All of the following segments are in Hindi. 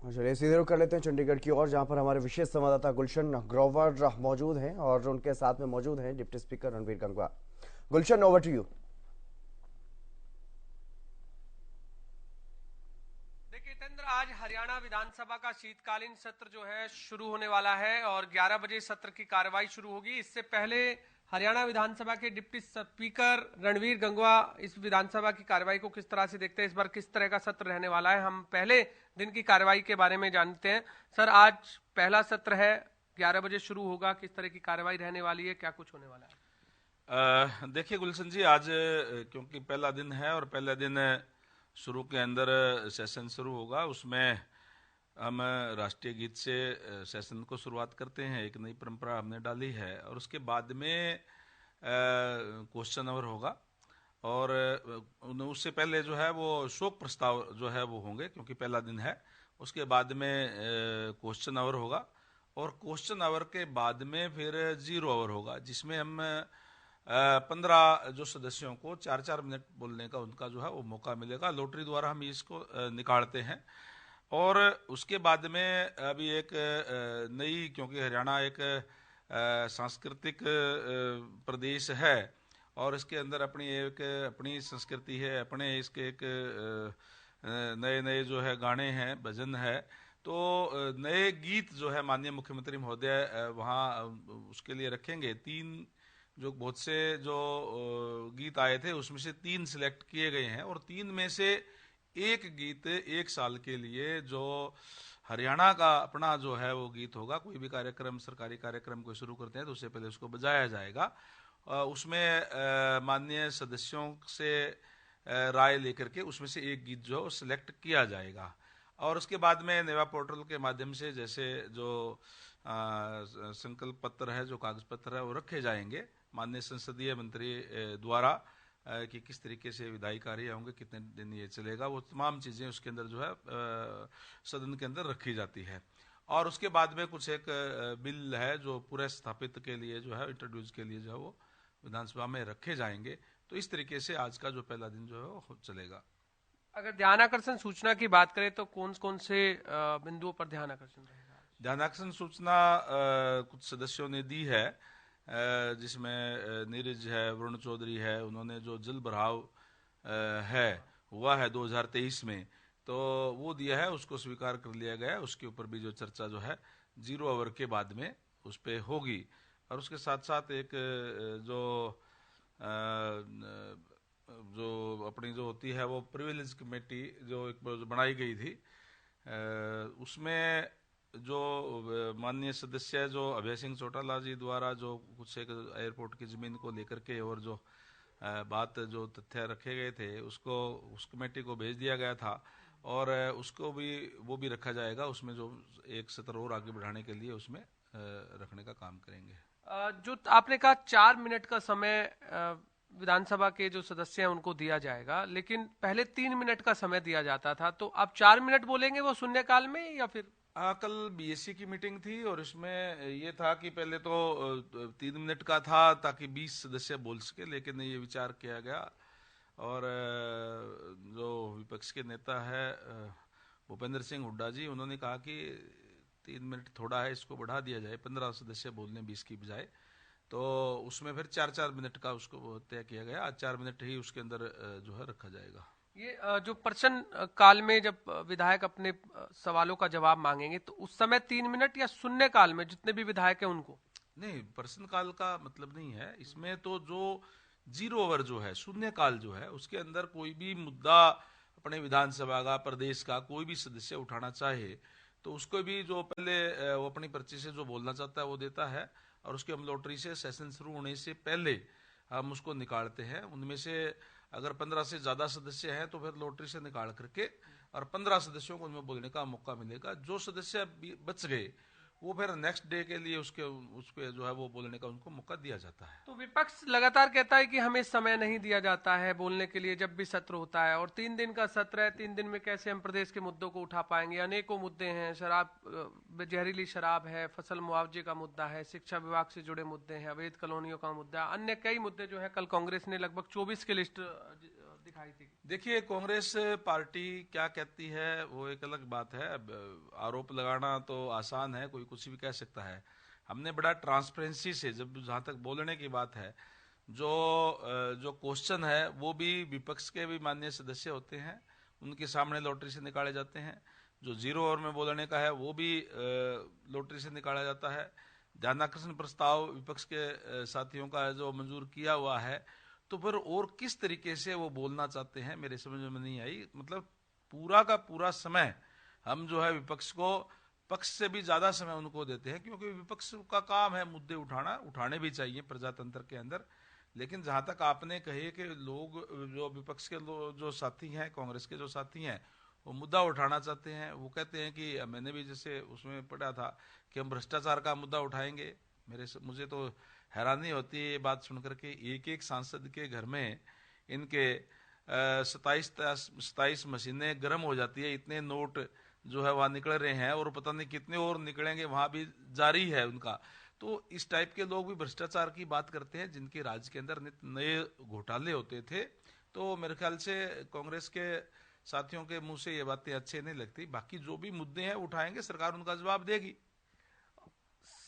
चलिए सीधे रुख कर लेते हैं चंडीगढ़ की ओर, जहां पर हमारे विशेष संवाददाता गुलशन ग्रोवर मौजूद हैं और उनके साथ में मौजूद हैं deputy speaker Ranveer Gangwa. Gulshan, over to you. देखिए जितेंद्र, आज हरियाणा विधानसभा का शीतकालीन सत्र जो है शुरू होने वाला है और 11 बजे सत्र की कार्रवाई शुरू होगी। इससे पहले हरियाणा विधानसभा के डिप्टी स्पीकर रणवीर गंगवा इस विधानसभा की कार्रवाई को किस तरह से देखते हैं, इस बार किस तरह का सत्र रहने वाला है, हम पहले दिन की कार्रवाई के बारे में जानते हैं। सर, आज पहला सत्र है, 11 बजे शुरू होगा, किस तरह की कार्रवाई रहने वाली है, क्या कुछ होने वाला है? देखिए गुलशन जी, आज क्योंकि पहला दिन है और पहले दिन शुरू के अंदर सेशन शुरू होगा, उसमें हम राष्ट्रीय गीत से सेशन को शुरुआत करते हैं। एक नई परंपरा हमने डाली है और उसके बाद में क्वेश्चन आवर होगा और उससे पहले जो है वो शोक प्रस्ताव जो है वो होंगे, क्योंकि पहला दिन है। उसके बाद में क्वेश्चन आवर होगा और क्वेश्चन आवर के बाद में फिर 0 आवर होगा, जिसमें हम 15 जो सदस्यों को 4-4 मिनट बोलने का उनका जो है वो मौका मिलेगा। लॉटरी द्वारा हम इसको निकालते हैं। और उसके बाद में अभी एक नई, क्योंकि हरियाणा एक सांस्कृतिक प्रदेश है और इसके अंदर अपनी संस्कृति है, अपने इसके एक नए नए जो है गाने हैं, भजन है। तो नए गीत जो है माननीय मुख्यमंत्री महोदय वहाँ उसके लिए रखेंगे। 3 जो बहुत से जो गीत आए थे उसमें से 3 सिलेक्ट किए गए हैं और 3 में से एक गीत 1 साल के लिए जो हरियाणा का अपना जो है वो गीत होगा। कोई भी कार्यक्रम, सरकारी कार्यक्रम को शुरू करते हैं तो उससे पहले उसको बजाया जाएगा। उसमें माननीय सदस्यों से राय लेकर के उसमें से एक गीत जो सिलेक्ट किया जाएगा और उसके बाद में नेवा पोर्टल के माध्यम से जैसे जो संकल्प पत्र है, जो कागज पत्र है, वो रखे जाएंगे माननीय संसदीय मंत्री द्वारा कि किस तरीके से विधायी कार्य होंगे, कितने दिन ये चलेगा, वो तमाम चीज़ें उसके अंदर जो है सदन के अंदर रखी जाती है। और उसके बाद में कुछ एक बिल है जो पूरे स्थापित के लिए जो है इंट्रोड्यूस के लिए जो है वो विधानसभा में रखे जाएंगे। तो इस तरीके से आज का जो पहला दिन जो है वो चलेगा। अगर ध्यानाकर्षण सूचना की बात करें तो कौन कौन से बिंदुओं पर ध्यानाकर्षण रहेगा? ध्यानाकर्षण सूचना कुछ सदस्यों ने दी है, जिसमें नीरज है, वरुण चौधरी है, उन्होंने जो जल भराव है हुआ है 2023 में, तो वो दिया है, उसको स्वीकार कर लिया गया है। उसके ऊपर भी जो चर्चा जो है 0 आवर के बाद में उस पर होगी। और उसके साथ साथ एक जो अपनी जो होती है वो प्रिविलेज कमेटी जो एक बनाई गई थी, उसमें जो माननीय सदस्य जो अभय सिंह चौटाला जी द्वारा जो कुछ एक एयरपोर्ट की ज़मीन को लेकर के और जो बात जो तथ्य रखे गए थे उसको उस कमेटी को भेज दिया गया था और उसको भी वो भी रखा जाएगा। उसमें जो एक सत्र और आगे बढ़ाने के लिए उसमें रखने का काम करेंगे। जो आपने कहा 4 मिनट का समय विधानसभा के जो सदस्य हैं उनको दिया जाएगा, लेकिन पहले 3 मिनट का समय दिया जाता था, तो आप 4 मिनट बोलेंगे वो शून्यकाल में या फिर? कल बीएससी की मीटिंग थी और इसमें ये था कि पहले तो 3 मिनट का था ताकि 20 सदस्य बोल सके, लेकिन ये विचार किया गया और जो विपक्ष के नेता है भूपेंद्र सिंह हुड्डा जी, उन्होंने कहा कि 3 मिनट थोड़ा है, इसको बढ़ा दिया जाए, 15 सदस्य बोलने 20 की बजाय। तो उसमें फिर 4-4 मिनट का उसको तय किया गया। आज 4 मिनट ही उसके अंदर जो है रखा जाएगा। ये जो प्रश्न काल में जब विधायक अपने सवालों का जवाब मांगेंगे तो उस समय 3 मिनट या शून्य काल में जितने भी विधायक हैं उनको? नहीं, प्रश्न काल का मतलब नहीं है इसमें। तो जो 0 ओवर जो है, शून्य काल जो है, उसके अंदर कोई भी मुद्दा अपने विधानसभा का, प्रदेश का कोई भी सदस्य उठाना चाहे तो उसको भी जो पहले वो अपनी पर्ची से जो बोलना चाहता है वो देता है और उसके हम लॉटरी से सेशन शुरू होने से पहले हम उसको निकालते हैं। उनमें से अगर 15 से ज़्यादा सदस्य हैं तो फिर लॉटरी से निकाल करके और 15 सदस्यों को उनमें बोलने का मौका मिलेगा। जो सदस्य बच गए वो फिर नेक्स्ट डे के लिए उसके जो है वो बोलने का उनको मौका दिया जाता है। तो विपक्ष लगातार कहता है कि हमें समय नहीं दिया जाता है बोलने के लिए जब भी सत्र होता है, और 3 दिन का सत्र है, 3 दिन में कैसे हम प्रदेश के मुद्दों को उठा पाएंगे? अनेकों मुद्दे हैं, जहरीली शराब है, फसल मुआवजे का मुद्दा है, शिक्षा विभाग से जुड़े मुद्दे हैं, अवैध कॉलोनियों का मुद्दा, अन्य कई मुद्दे जो है। कल कांग्रेस ने लगभग 24 की लिस्ट दिखाई थी? देखिए, कांग्रेस पार्टी क्या कहती है वो एक अलग बात है। अब आरोप लगाना तो आसान है, कोई कुछ भी कह सकता है। हमने बड़ा ट्रांसपेरेंसी से, जब जहां तक बोलने की बात है, जो क्वेश्चन है वो भी विपक्ष के भी माननीय सदस्य होते हैं, उनके सामने लॉटरी से निकाले जाते हैं। जो जीरो ओवर में बोलने का है वो भी लॉटरी से निकाला जाता है। ध्यानाकर्षण प्रस्ताव विपक्ष के साथियों का जो मंजूर किया हुआ है, तो फिर और किस तरीके से वो बोलना चाहते हैं मेरे समझ में नहीं आई। मतलब पूरा का पूरा समय हम जो है विपक्ष को, पक्ष से भी ज्यादा समय उनको देते हैं, क्योंकि विपक्ष का काम है मुद्दे उठाना, उठाने भी चाहिए प्रजातंत्र के अंदर। लेकिन जहां तक आपने कही कि लोग, जो विपक्ष के जो साथी हैं, कांग्रेस के जो साथी हैं, वो मुद्दा उठाना चाहते हैं। वो कहते हैं कि मैंने भी जैसे उसमें पढ़ा था कि हम भ्रष्टाचार का मुद्दा उठाएंगे। मुझे तो हैरानी होती है ये बात सुनकर के, एक एक सांसद के घर में इनके 27 मशीनें गर्म हो जाती है, इतने नोट जो है वहां निकल रहे हैं, और पता नहीं कितने और निकलेंगे, वहां भी जारी है उनका। तो इस टाइप के लोग भी भ्रष्टाचार की बात करते हैं, जिनके राज्य के अंदर नए घोटाले होते थे। तो मेरे ख्याल से कांग्रेस के साथियों के मुंह से ये बातें अच्छे नहीं लगती। बाकी जो भी मुद्दे हैं उठाएंगे, सरकार उनका जवाब देगी।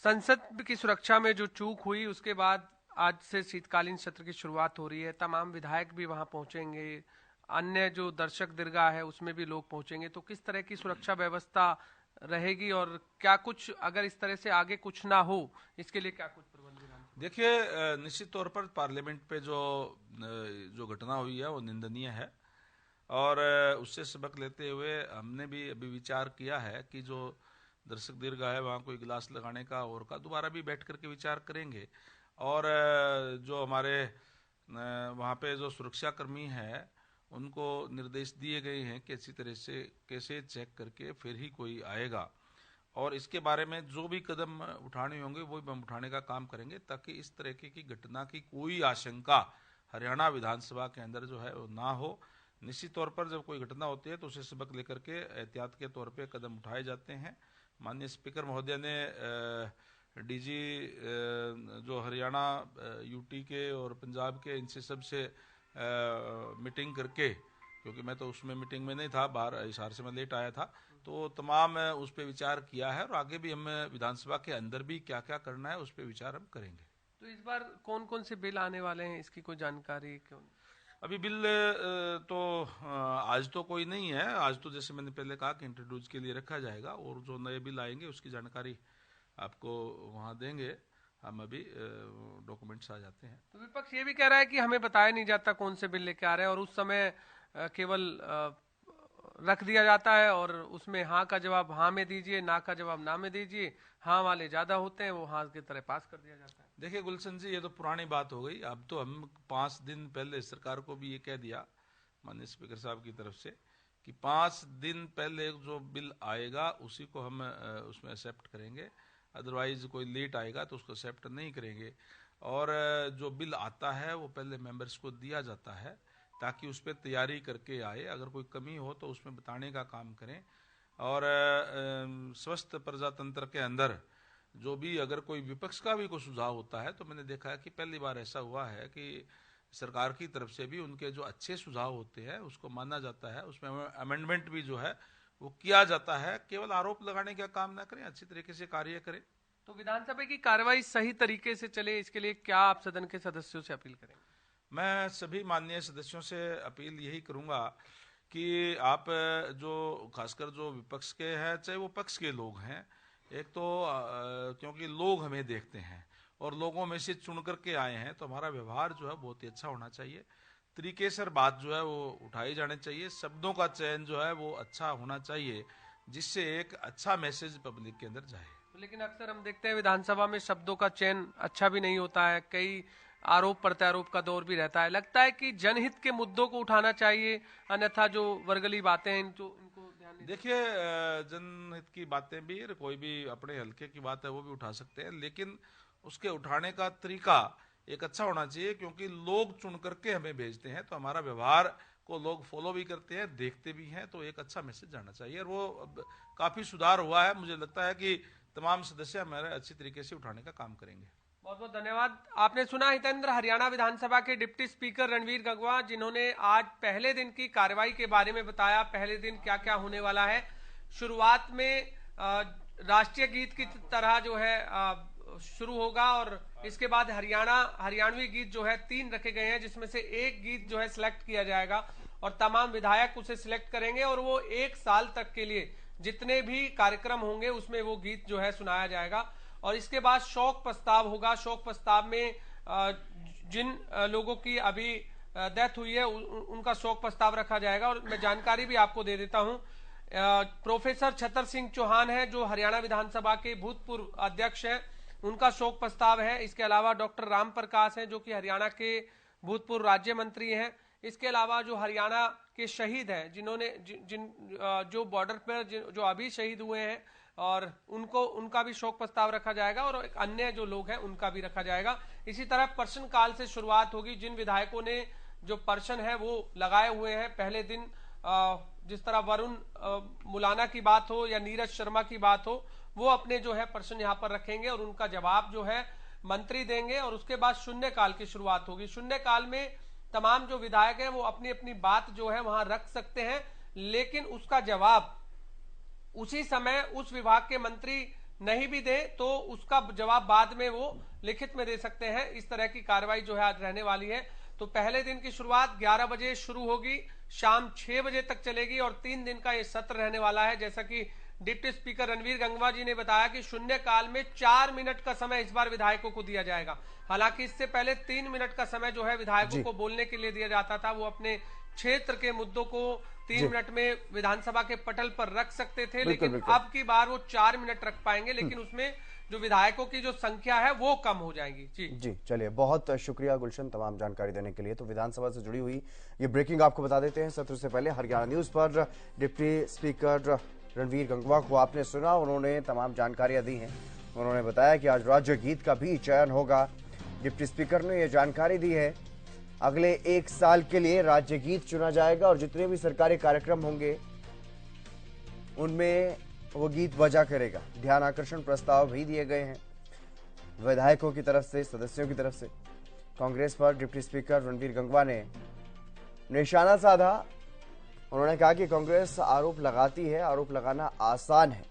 संसद की सुरक्षा में जो चूक हुई, उसके बाद आज से शीतकालीन सत्र की शुरुआत हो रही है। तमाम विधायक भी वहां पहुंचेंगे, अन्य जो दर्शक दीर्घा है उसमें भी लोग पहुंचेंगे। तो किस तरह की सुरक्षा व्यवस्था रहेगी, और क्या कुछ अगर इस तरह से आगे कुछ ना हो, इसके लिए क्या कुछ प्रबंध विधान? देखिए, निश्चित तौर पर पार्लियामेंट पे जो घटना हुई है वो निंदनीय है, और उससे सबक लेते हुए हमने भी अभी विचार किया है कि जो दर्शक दीर्घा है वहाँ कोई गिलास लगाने का और का दोबारा भी बैठ करके विचार करेंगे। और जो हमारे वहाँ पे जो सुरक्षा कर्मी हैं, उनको निर्देश दिए गए हैं कि अच्छी तरह से कैसे चेक करके फिर ही कोई आएगा। और इसके बारे में जो भी कदम उठाने होंगे वो भी हम उठाने का काम करेंगे, ताकि इस तरह की घटना की कोई आशंका हरियाणा विधानसभा के अंदर जो है वो ना हो। निश्चित तौर पर जब कोई घटना होती है तो उसे सबक लेकर के एहतियात के तौर पे कदम उठाए जाते हैं। माननीय स्पीकर महोदय ने डीजी जो हरियाणा, यूटी के और पंजाब के, इनसे सबसे मीटिंग करके, क्योंकि मैं तो उसमें मीटिंग में नहीं था, बाहर हिसार से मैं लेट आया था, तो तमाम उस पर विचार किया है। और आगे भी हम विधानसभा के अंदर भी क्या क्या करना है उस पर विचार हम करेंगे। तो इस बार कौन कौन से बिल आने वाले हैं, इसकी कोई जानकारी क्यों? अभी बिल तो आज तो कोई नहीं है। आज तो जैसे मैंने पहले कहा कि इंट्रोड्यूस के लिए रखा जाएगा, और जो नए बिल आएंगे उसकी जानकारी आपको वहां देंगे। हम अभी डॉक्यूमेंट्स आ जाते हैं। तो विपक्ष ये भी कह रहा है कि हमें बताया नहीं जाता कौन से बिल लेके आ रहे हैं, और उस समय केवल रख दिया जाता है, और उसमें हाँ का जवाब हाँ में दीजिए, ना का जवाब ना में दीजिए। हाँ वाले ज्यादा होते हैं, वो हाँ की तरह पास कर दिया जाता है। देखिए गुलशन जी, ये तो पुरानी बात हो गई। अब तो हम 5 दिन पहले सरकार को भी ये कह दिया माननीय स्पीकर साहब की तरफ से कि 5 दिन पहले जो बिल आएगा उसी को हम उसमें एक्सेप्ट करेंगे, अदरवाइज कोई लेट आएगा तो उसको एक्सेप्ट नहीं करेंगे। और जो बिल आता है वो पहले मेंबर्स को दिया जाता है, ताकि उस पर तैयारी करके आए, अगर कोई कमी हो तो उसमें बताने का काम करें। और स्वस्थ प्रजातंत्र के अंदर जो भी अगर कोई विपक्ष का भी कोई सुझाव होता है, तो मैंने देखा है कि पहली बार ऐसा हुआ है कि सरकार की तरफ से भी उनके जो अच्छे सुझाव होते हैं उसको माना जाता है, उसमें अमेंडमेंट भी जो है वो किया जाता है। केवल आरोप लगाने का काम ना करें, अच्छी तरीके से कार्य करें। तो विधानसभा की कार्रवाई सही तरीके से चले, इसके लिए क्या आप सदन के सदस्यों से अपील करेंगे? मैं सभी माननीय सदस्यों से अपील यही करूंगा कि आप जो खासकर जो विपक्ष के हैं, चाहे वो पक्ष के लोग हैं, एक तो क्योंकि लोग हमें देखते हैं और लोगों में से चुन करके आए हैं, तो हमारा व्यवहार जो है बहुत ही अच्छा होना चाहिए। तरीके से बात जो है वो उठाई जानी चाहिए, शब्दों का चयन जो है वो अच्छा होना चाहिए, जिससे एक अच्छा मैसेज पब्लिक के अंदर जाए। लेकिन अक्सर हम देखते हैं विधानसभा में शब्दों का चयन अच्छा भी नहीं होता है, कई आरोप प्रत्यारोप का दौर भी रहता है। लगता है कि जनहित के मुद्दों को उठाना चाहिए, अन्यथा जो वर्गली बातें हैं इनको ध्यान नहीं। देखिए, जनहित की बातें भी, कोई भी अपने हल्के की बात है वो भी उठा सकते हैं, लेकिन उसके उठाने का तरीका एक अच्छा होना चाहिए, क्योंकि लोग चुन करके हमें भेजते हैं, तो हमारा व्यवहार को लोग फॉलो भी करते हैं, देखते भी हैं, तो एक अच्छा मैसेज जाना चाहिए। और वो अब काफी सुधार हुआ है। मुझे लगता है कि तमाम सदस्य हमारे अच्छी तरीके से उठाने का काम करेंगे। बहुत बहुत धन्यवाद। आपने सुना हितेंद्र, हरियाणा विधानसभा के डिप्टी स्पीकर रणवीर गंगवा, जिन्होंने आज पहले दिन की कार्रवाई के बारे में बताया, पहले दिन क्या क्या होने वाला है। शुरुआत में राष्ट्रीय गीत की तरह जो है शुरू होगा और इसके बाद हरियाणवी गीत जो है 3 रखे गए हैं, जिसमें से एक गीत जो है सिलेक्ट किया जाएगा और तमाम विधायक उसे सिलेक्ट करेंगे और वो 1 साल तक के लिए जितने भी कार्यक्रम होंगे उसमें वो गीत जो है सुनाया जाएगा। और इसके बाद शोक प्रस्ताव होगा। शोक प्रस्ताव में जिन लोगों की अभी डेथ हुई है उनका शोक प्रस्ताव रखा जाएगा। और मैं जानकारी भी आपको दे देता हूं, प्रोफेसर छतर सिंह चौहान है जो हरियाणा विधानसभा के भूतपूर्व अध्यक्ष हैं, उनका शोक प्रस्ताव है। इसके अलावा डॉक्टर राम प्रकाश हैं जो कि हरियाणा के भूतपूर्व राज्य मंत्री हैं। इसके अलावा जो हरियाणा के शहीद हैं, जिन्होंने जो बॉर्डर पर जो अभी शहीद हुए हैं और उनका भी शोक प्रस्ताव रखा जाएगा और एक अन्य जो लोग हैं उनका भी रखा जाएगा। इसी तरह प्रश्न काल से शुरुआत होगी। जिन विधायकों ने जो प्रश्न है वो लगाए हुए हैं पहले दिन, जिस तरह वरुण मुलाना की बात हो या नीरज शर्मा की बात हो, वो अपने जो है प्रश्न यहाँ पर रखेंगे और उनका जवाब जो है मंत्री देंगे। और उसके बाद शून्यकाल की शुरुआत होगी। शून्यकाल में तमाम जो विधायक हैं वो अपनी अपनी बात जो है वहां रख सकते हैं, लेकिन उसका जवाब उसी समय उस विभाग के मंत्री नहीं भी दे तो उसका जवाब बाद में वो लिखित में दे सकते हैं। इस तरह की कार्रवाई जो है आज रहने वाली है। तो पहले दिन की शुरुआत 11 बजे शुरू होगी, शाम 6 बजे तक चलेगी और 3 दिन का ये सत्र रहने वाला है। जैसा कि डिप्टी स्पीकर रणवीर गंगवा जी ने बताया कि शून्यकाल में 4 मिनट का समय इस बार विधायकों को दिया जाएगा। हालांकि इससे पहले 3 मिनट का समय जो है विधायकों को बोलने के लिए दिया जाता था। वो अपने क्षेत्र के मुद्दों को 3 मिनट में विधानसभा के पटल पर रख सकते थे, लेकिन अब की बार वो 4 मिनट रख पाएंगे, लेकिन उसमें जो विधायकों की जो संख्या है वो कम हो जाएगी। जी चलिए, बहुत शुक्रिया गुलशन तमाम जानकारी देने के लिए। तो विधानसभा से जुड़ी हुई ये ब्रेकिंग आपको बता देते हैं। सत्र से पहले हरियाणा न्यूज पर डिप्टी स्पीकर रणवीर गंगवा को आपने सुना, उन्होंने तमाम जानकारियां दी हैं। उन्होंने बताया कि आज राज्य गीत का भी चयन होगा। डिप्टी स्पीकर ने यह जानकारी दी है, अगले 1 साल के लिए राज्य गीत चुना जाएगा और जितने भी सरकारी कार्यक्रम होंगे उनमें वो गीत बजा करेगा। ध्यान आकर्षण प्रस्ताव भी दिए गए हैं विधायकों की तरफ से, सदस्यों की तरफ से। कांग्रेस पर डिप्टी स्पीकर रणवीर गंगवा ने निशाना साधा। उन्होंने कहा कि कांग्रेस आरोप लगाती है, आरोप लगाना आसान है।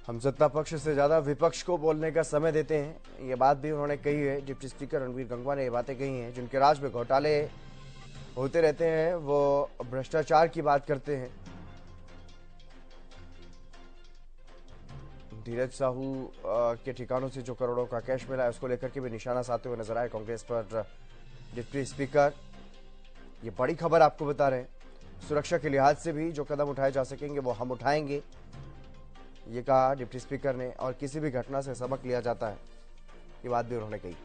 हम सत्ता पक्ष से ज्यादा विपक्ष को बोलने का समय देते हैं, ये बात भी उन्होंने कही है। डिप्टी स्पीकर रणवीर गंगवा ने ये बातें कही हैं। जिनके राज में घोटाले होते रहते हैं वो भ्रष्टाचार की बात करते हैं। धीरज साहू के ठिकानों से जो करोड़ों का कैश मिला है उसको लेकर के भी निशाना साधते हुए नजर आए कांग्रेस पर डिप्टी स्पीकर। ये बड़ी खबर आपको बता रहे हैं। सुरक्षा के लिहाज से भी जो कदम उठाए जा सकेंगे वो हम उठाएंगे, ये कहा डिप्टी स्पीकर ने। और किसी भी घटना से सबक लिया जाता है, ये बात भी उन्होंने कही।